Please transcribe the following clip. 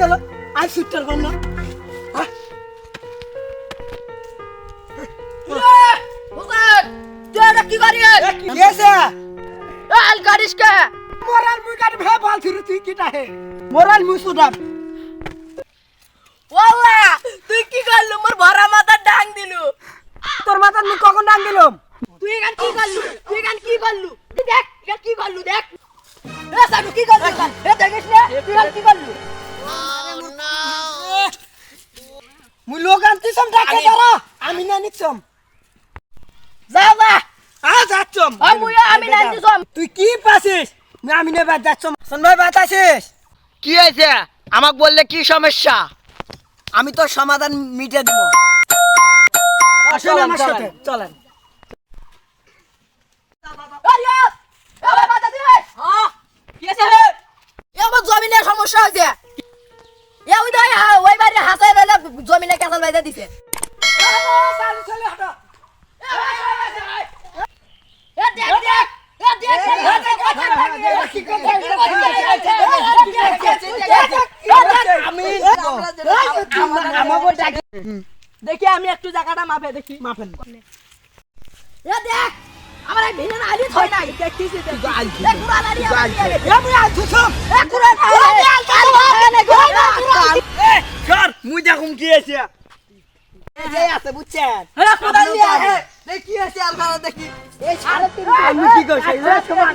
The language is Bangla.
গেল আর সুটটার বান্না হুসেন তুই এটা কি করিস কেসে আল করিস কে মোরাল মুই গাড়ি ভে বাল থিরু তুই কিটা হে মোরাল মুই সুদাম ওয়াল্লা তুই কি করলু মোর ভরা মাথা ডাং দিলু তোর মাথা মুই কখন ডাং দিলাম তুই এখান কি করলু তুই দেখ এখান কি করলু দেখ এ সাডু কি করলু এ দেখিস না তুই এখান কি করলু মুই লোক আনতিছম ডাকে দাঁড়া আমি না নিছম যা যা আ যাচ্ছম আমি না দিছম তুই কি পাছিস আমি না বাদ যাচ্ছম সন ভাই বাতাছিস কি হয়েছে আমাকে বললে কি সমস্যা? আমি তোর সমাধান মিটে দেব আসেন আমার সাথে চলেন আরিয়াস এ ভাই বাতা দে হ্যাঁ কি আছে হে এ আমার জমিনের সমস্যা হইছে এ ওই বাড়ি হাসায় বেলে জমিনে ক্যাসাল বাইদা দিছে চলে চলে হাঁটো এ দেখ দেখ এ দেখ দেখি আমি একটু জায়গাটা মাপে দেখি মাপেন এ দেখ আমার এই ভিলেন আলি থই নাই দেখিছি এ কুরআন আলি আমি আইছুম এ কুরআন এ সর মুই দেখুম কি আছে এই যে আছে বুঝছেন এ কুরআন নিয়ে আহে দেখি আছে আর ভালো দেখি এই 3.5 আমি কি কইছি এই সময়